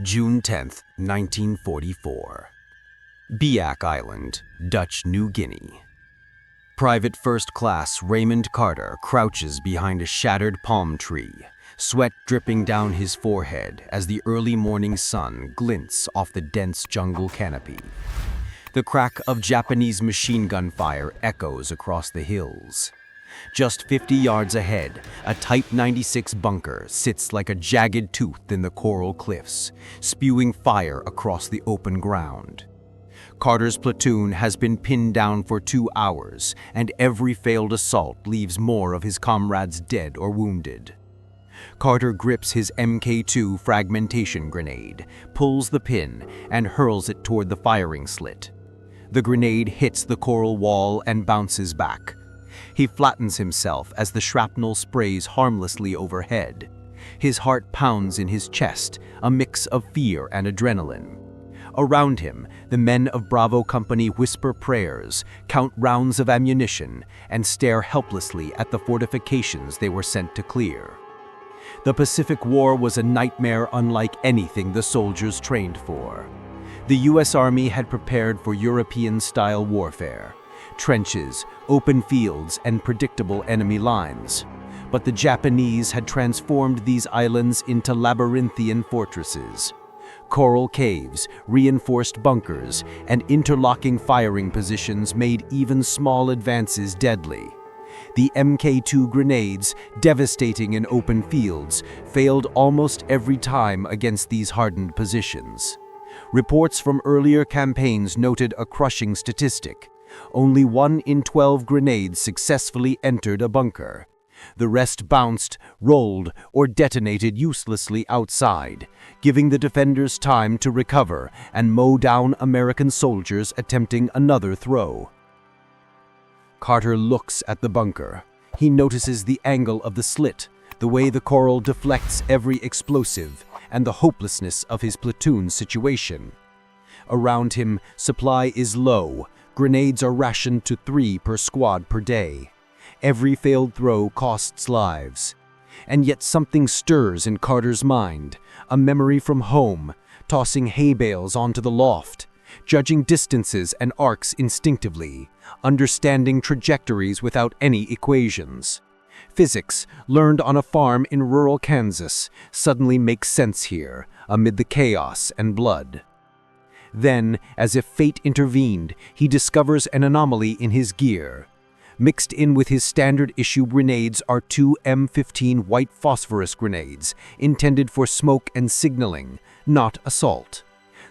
June 10, 1944. Biak Island, Dutch New Guinea. Private First Class Raymond Carter crouches behind a shattered palm tree, sweat dripping down his forehead as the early morning sun glints off the dense jungle canopy. The crack of Japanese machine gun fire echoes across the hills. Just 50 yards ahead, a Type 96 bunker sits like a jagged tooth in the coral cliffs, spewing fire across the open ground. Carter's platoon has been pinned down for 2 hours, and every failed assault leaves more of his comrades dead or wounded. Carter grips his Mk2 fragmentation grenade, pulls the pin, and hurls it toward the firing slit. The grenade hits the coral wall and bounces back. He flattens himself as the shrapnel sprays harmlessly overhead. His heart pounds in his chest, a mix of fear and adrenaline. Around him, the men of Bravo Company whisper prayers, count rounds of ammunition, and stare helplessly at the fortifications they were sent to clear. The Pacific War was a nightmare unlike anything the soldiers trained for. The U.S. Army had prepared for European-style warfare. Trenches, open fields, and predictable enemy lines. But the Japanese had transformed these islands into labyrinthian fortresses. Coral caves, reinforced bunkers, and interlocking firing positions made even small advances deadly. The Mk2 grenades, devastating in open fields, failed almost every time against these hardened positions. Reports from earlier campaigns noted a crushing statistic. Only 1 in 12 grenades successfully entered a bunker. The rest bounced, rolled, or detonated uselessly outside, giving the defenders time to recover and mow down American soldiers attempting another throw. Carter looks at the bunker. He notices the angle of the slit, the way the coral deflects every explosive, and the hopelessness of his platoon's situation. Around him, supply is low. Grenades are rationed to 3 per squad per day. Every failed throw costs lives. And yet something stirs in Carter's mind, a memory from home, tossing hay bales onto the loft, judging distances and arcs instinctively, understanding trajectories without any equations. Physics, learned on a farm in rural Kansas, suddenly makes sense here, amid the chaos and blood. Then, as if fate intervened, he discovers an anomaly in his gear. Mixed in with his standard-issue grenades are 2 M15 white phosphorus grenades, intended for smoke and signaling, not assault.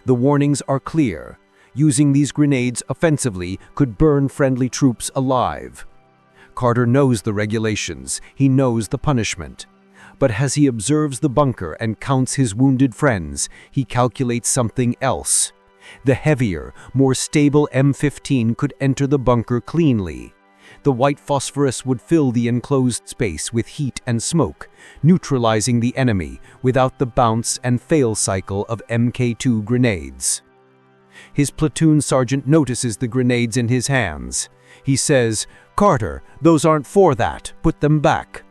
The warnings are clear. Using these grenades offensively could burn friendly troops alive. Carter knows the regulations, he knows the punishment. But as he observes the bunker and counts his wounded friends, he calculates something else. The heavier, more stable M15 could enter the bunker cleanly. The white phosphorus would fill the enclosed space with heat and smoke, neutralizing the enemy without the bounce and fail cycle of Mk2 grenades. His platoon sergeant notices the grenades in his hands. He says, "Carter, those aren't for that. Put them back."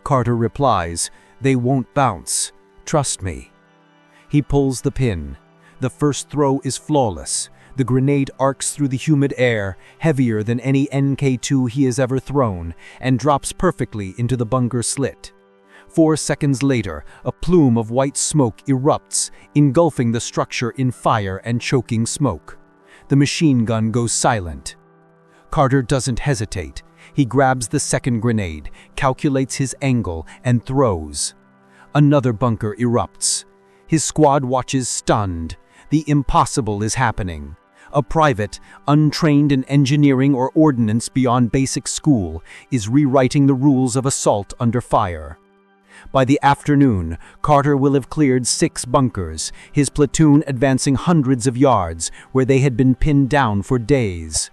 Carter replies, "They won't bounce. Trust me." He pulls the pin. The first throw is flawless. The grenade arcs through the humid air, heavier than any Mk2 he has ever thrown, and drops perfectly into the bunker slit. 4 seconds later, a plume of white smoke erupts, engulfing the structure in fire and choking smoke. The machine gun goes silent. Carter doesn't hesitate. He grabs the second grenade, calculates his angle, and throws. Another bunker erupts. His squad watches stunned. The impossible is happening. A private, untrained in engineering or ordnance beyond basic school, is rewriting the rules of assault under fire. By the afternoon, Carter will have cleared 6 bunkers, his platoon advancing hundreds of yards where they had been pinned down for days.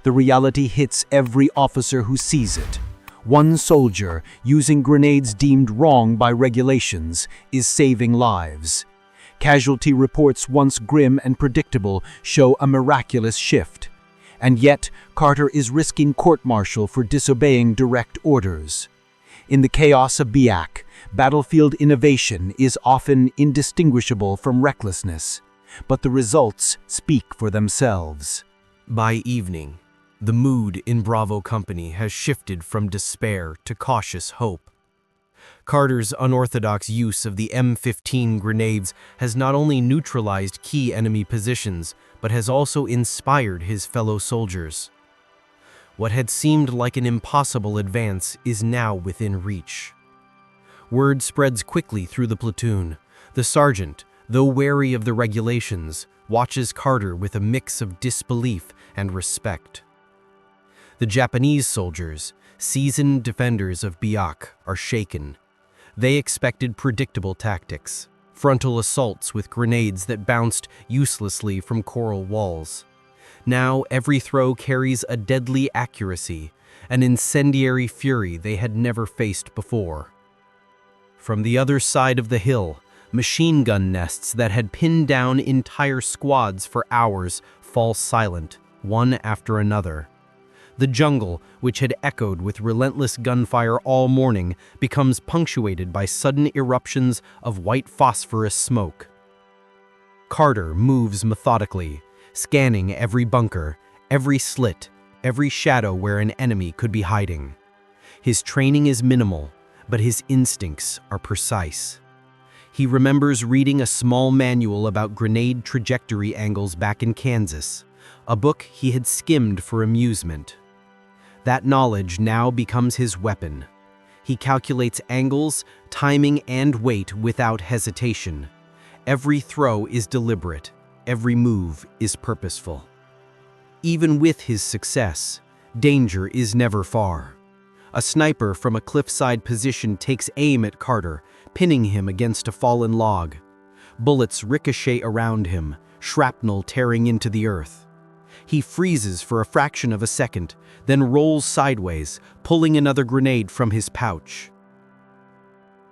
The reality hits every officer who sees it. One soldier, using grenades deemed wrong by regulations, is saving lives. Casualty reports, once grim and predictable, show a miraculous shift. And yet, Carter is risking court-martial for disobeying direct orders. In the chaos of Biak, battlefield innovation is often indistinguishable from recklessness, but the results speak for themselves. By evening, the mood in Bravo Company has shifted from despair to cautious hope. Carter's unorthodox use of the M15 grenades has not only neutralized key enemy positions, but has also inspired his fellow soldiers. What had seemed like an impossible advance is now within reach. Word spreads quickly through the platoon. The sergeant, though wary of the regulations, watches Carter with a mix of disbelief and respect. The Japanese soldiers, seasoned defenders of Biak, are shaken. They expected predictable tactics, frontal assaults with grenades that bounced uselessly from coral walls. Now every throw carries a deadly accuracy, an incendiary fury they had never faced before. From the other side of the hill, machine gun nests that had pinned down entire squads for hours fall silent, one after another. The jungle, which had echoed with relentless gunfire all morning, becomes punctuated by sudden eruptions of white phosphorus smoke. Carter moves methodically, scanning every bunker, every slit, every shadow where an enemy could be hiding. His training is minimal, but his instincts are precise. He remembers reading a small manual about grenade trajectory angles back in Kansas, a book he had skimmed for amusement. That knowledge now becomes his weapon. He calculates angles, timing, and weight without hesitation. Every throw is deliberate. Every move is purposeful. Even with his success, danger is never far. A sniper from a cliffside position takes aim at Carter, pinning him against a fallen log. Bullets ricochet around him, shrapnel tearing into the earth. He freezes for a fraction of a second, then rolls sideways, pulling another grenade from his pouch.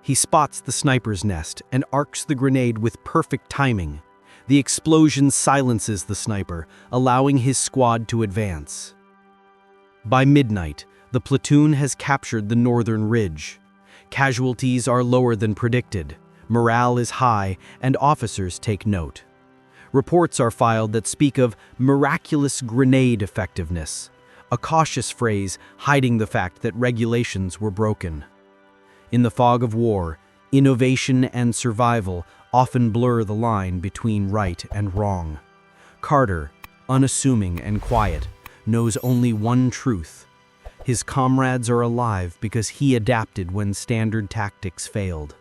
He spots the sniper's nest and arcs the grenade with perfect timing. The explosion silences the sniper, allowing his squad to advance. By midnight, the platoon has captured the northern ridge. Casualties are lower than predicted, morale is high, and officers take note. Reports are filed that speak of miraculous grenade effectiveness, a cautious phrase hiding the fact that regulations were broken. In the fog of war, innovation and survival often blur the line between right and wrong. Carter, unassuming and quiet, knows only one truth. His comrades are alive because he adapted when standard tactics failed.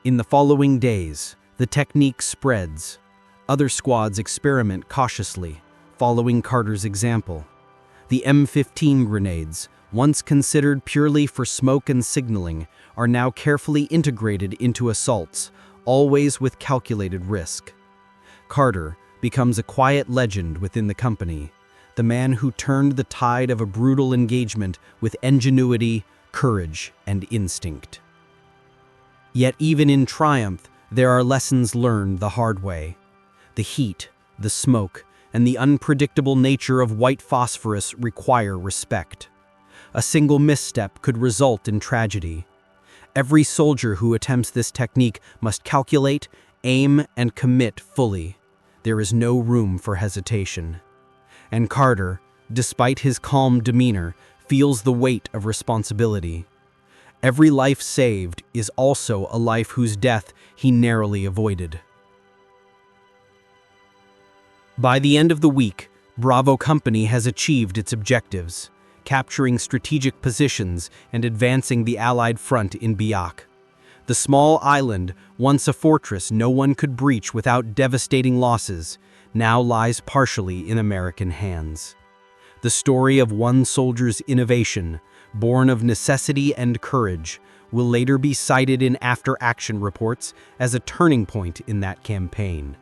In the following days, the technique spreads. Other squads experiment cautiously, following Carter's example. The M15 grenades, once considered purely for smoke and signaling, are now carefully integrated into assaults, always with calculated risk. Carter becomes a quiet legend within the company, the man who turned the tide of a brutal engagement with ingenuity, courage, and instinct. Yet even in triumph, there are lessons learned the hard way. The heat, the smoke, and the unpredictable nature of white phosphorus require respect. A single misstep could result in tragedy. Every soldier who attempts this technique must calculate, aim, and commit fully. There is no room for hesitation. And Carter, despite his calm demeanor, feels the weight of responsibility. Every life saved is also a life whose death he narrowly avoided. By the end of the week, Bravo Company has achieved its objectives, capturing strategic positions and advancing the Allied front in Biak. The small island, once a fortress no one could breach without devastating losses, now lies partially in American hands. The story of one soldier's innovation, born of necessity and courage, will later be cited in after-action reports as a turning point in that campaign.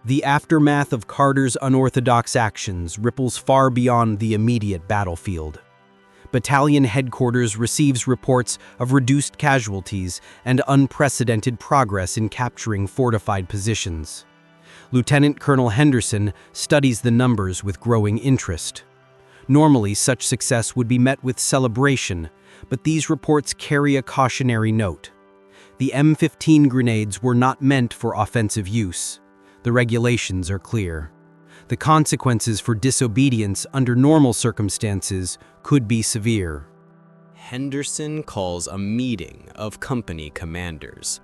The aftermath of Carter's unorthodox actions ripples far beyond the immediate battlefield. Battalion headquarters receives reports of reduced casualties and unprecedented progress in capturing fortified positions. Lieutenant Colonel Henderson studies the numbers with growing interest. Normally, such success would be met with celebration, but these reports carry a cautionary note. The M15 grenades were not meant for offensive use. The regulations are clear. The consequences for disobedience under normal circumstances could be severe. Henderson calls a meeting of company commanders.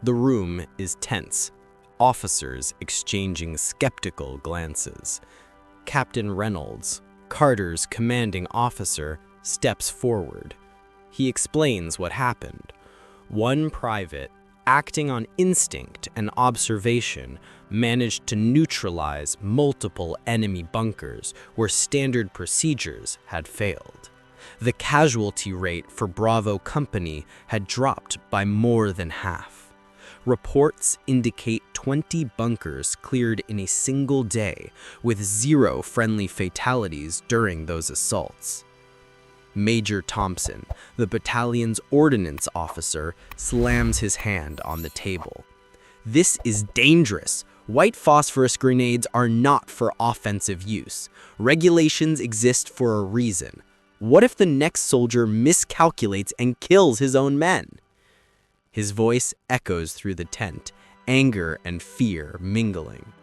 The room is tense, officers exchanging skeptical glances. Captain Reynolds, Carter's commanding officer, steps forward. He explains what happened. One private, acting on instinct and observation, managed to neutralize multiple enemy bunkers where standard procedures had failed. The casualty rate for Bravo Company had dropped by more than half. Reports indicate 20 bunkers cleared in a single day, with 0 friendly fatalities during those assaults. Major Thompson, the battalion's ordnance officer, slams his hand on the table. "This is dangerous. White phosphorus grenades are not for offensive use. Regulations exist for a reason. What if the next soldier miscalculates and kills his own men?" His voice echoes through the tent, anger and fear mingling.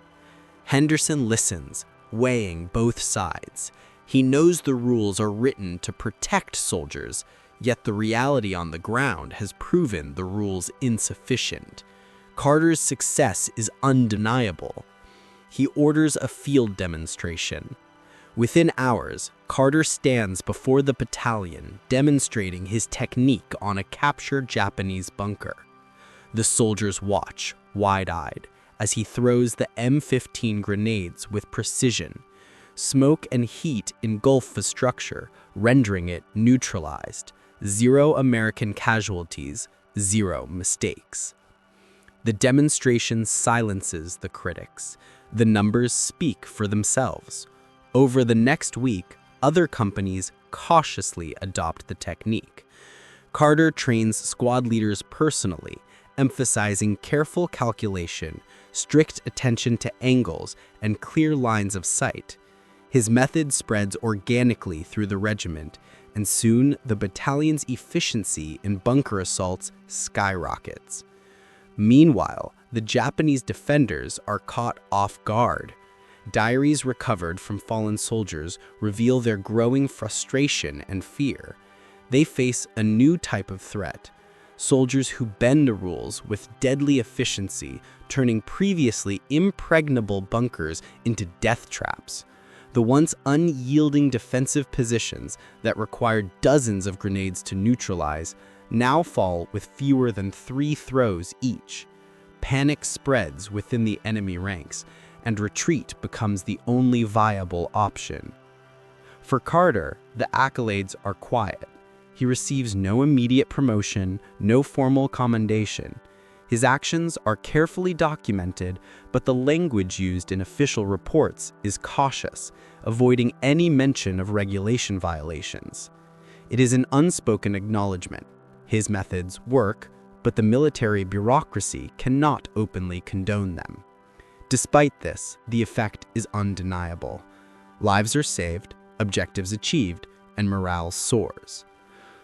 Henderson listens, weighing both sides. He knows the rules are written to protect soldiers, yet the reality on the ground has proven the rules insufficient. Carter's success is undeniable. He orders a field demonstration. Within hours, Carter stands before the battalion, demonstrating his technique on a captured Japanese bunker. The soldiers watch, wide-eyed, as he throws the M15 grenades with precision. Smoke and heat engulf the structure, rendering it neutralized. 0 American casualties, 0 mistakes. The demonstration silences the critics. The numbers speak for themselves. Over the next week, other companies cautiously adopt the technique. Carter trains squad leaders personally, emphasizing careful calculation, strict attention to angles, and clear lines of sight. His method spreads organically through the regiment, and soon the battalion's efficiency in bunker assaults skyrockets. Meanwhile, the Japanese defenders are caught off guard. Diaries recovered from fallen soldiers reveal their growing frustration and fear. They face a new type of threat, soldiers who bend the rules with deadly efficiency, turning previously impregnable bunkers into death traps. The once unyielding defensive positions that required dozens of grenades to neutralize now fall with fewer than 3 throws each. Panic spreads within the enemy ranks, and retreat becomes the only viable option. For Carter, the accolades are quiet. He receives no immediate promotion, no formal commendation. His actions are carefully documented, but the language used in official reports is cautious, avoiding any mention of regulation violations. It is an unspoken acknowledgement. His methods work, but the military bureaucracy cannot openly condone them. Despite this, the effect is undeniable. Lives are saved, objectives achieved, and morale soars.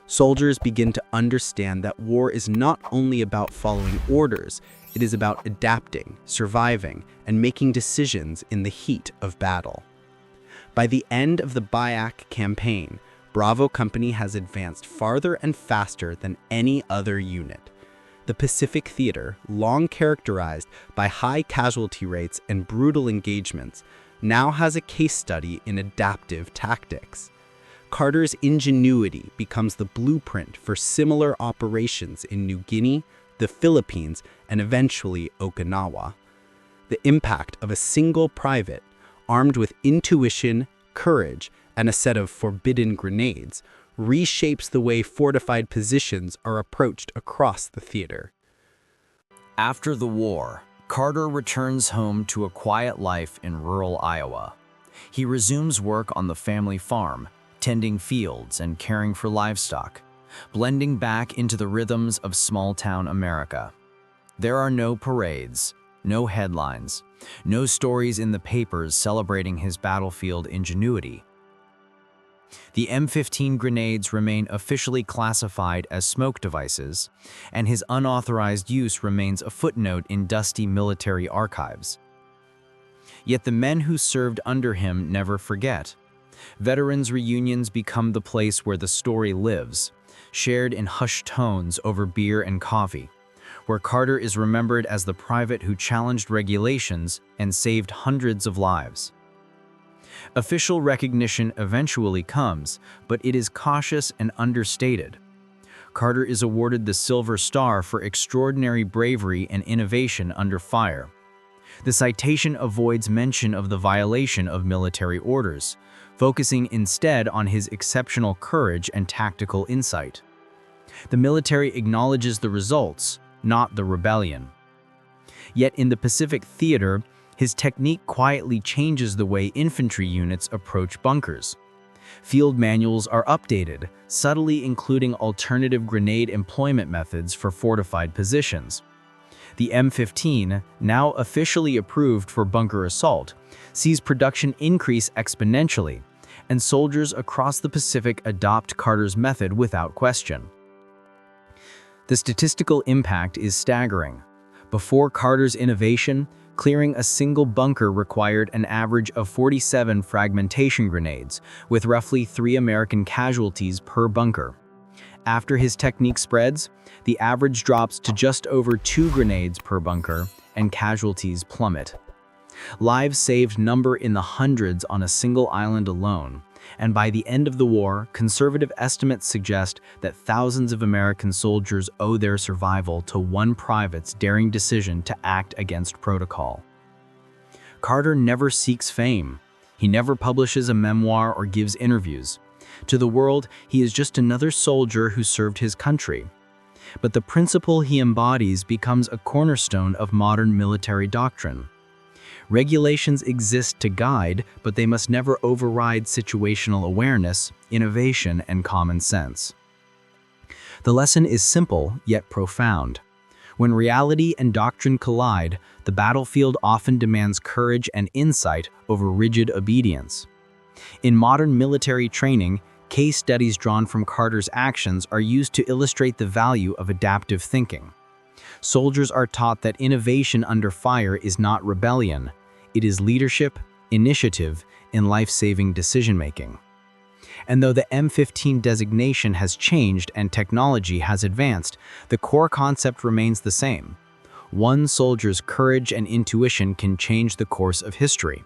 Soldiers begin to understand that war is not only about following orders, it is about adapting, surviving, and making decisions in the heat of battle. By the end of the Biak campaign, Bravo Company has advanced farther and faster than any other unit. The Pacific Theater, long characterized by high casualty rates and brutal engagements, now has a case study in adaptive tactics. Carter's ingenuity becomes the blueprint for similar operations in New Guinea, the Philippines, and eventually Okinawa. The impact of a single private, armed with intuition, courage, and a set of forbidden grenades, reshapes the way fortified positions are approached across the theater. After the war, Carter returns home to a quiet life in rural Iowa. He resumes work on the family farm, tending fields and caring for livestock, blending back into the rhythms of small-town America. There are no parades, no headlines, no stories in the papers celebrating his battlefield ingenuity. The M15 grenades remain officially classified as smoke devices, and his unauthorized use remains a footnote in dusty military archives. Yet the men who served under him never forget. Veterans' reunions become the place where the story lives, shared in hushed tones over beer and coffee, where Carter is remembered as the private who challenged regulations and saved hundreds of lives. Official recognition eventually comes, but it is cautious and understated. Carter is awarded the Silver Star for extraordinary bravery and innovation under fire. The citation avoids mention of the violation of military orders, focusing instead on his exceptional courage and tactical insight. The military acknowledges the results, not the rebellion. Yet in the Pacific Theater, his technique quietly changes the way infantry units approach bunkers. Field manuals are updated, subtly including alternative grenade employment methods for fortified positions. The M15, now officially approved for bunker assault, sees production increase exponentially, and soldiers across the Pacific adopt Carter's method without question. The statistical impact is staggering. Before Carter's innovation, clearing a single bunker required an average of 47 fragmentation grenades, with roughly 3 American casualties per bunker. After his technique spreads, the average drops to just over 2 grenades per bunker, and casualties plummet. Lives saved number in the hundreds on a single island alone, and by the end of the war, conservative estimates suggest that thousands of American soldiers owe their survival to one private's daring decision to act against protocol. Carter never seeks fame. He never publishes a memoir or gives interviews. To the world, he is just another soldier who served his country. But the principle he embodies becomes a cornerstone of modern military doctrine. Regulations exist to guide, but they must never override situational awareness, innovation, and common sense. The lesson is simple, yet profound. When reality and doctrine collide, the battlefield often demands courage and insight over rigid obedience. In modern military training, case studies drawn from Carter's actions are used to illustrate the value of adaptive thinking. Soldiers are taught that innovation under fire is not rebellion. It is leadership, initiative, and life-saving decision-making. And though the M15 designation has changed and technology has advanced, the core concept remains the same. One soldier's courage and intuition can change the course of history.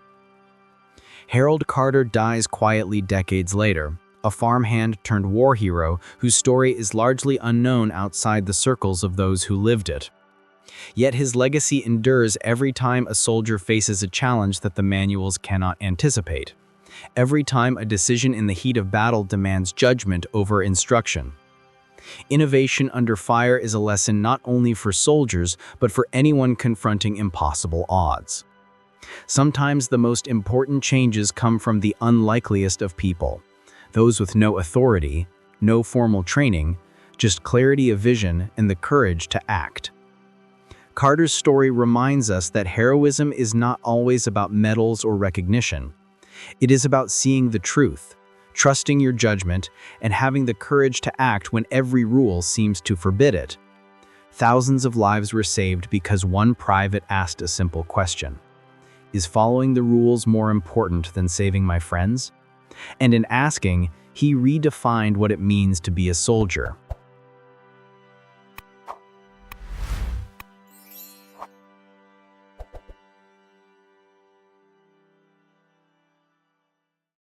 Harold Carter dies quietly decades later, a farmhand turned war hero whose story is largely unknown outside the circles of those who lived it. Yet his legacy endures every time a soldier faces a challenge that the manuals cannot anticipate. Every time a decision in the heat of battle demands judgment over instruction. Innovation under fire is a lesson not only for soldiers, but for anyone confronting impossible odds. Sometimes the most important changes come from the unlikeliest of people, those with no authority, no formal training, just clarity of vision and the courage to act. Carter's story reminds us that heroism is not always about medals or recognition. It is about seeing the truth, trusting your judgment, and having the courage to act when every rule seems to forbid it. Thousands of lives were saved because one private asked a simple question: is following the rules more important than saving my friends? And in asking, he redefined what it means to be a soldier.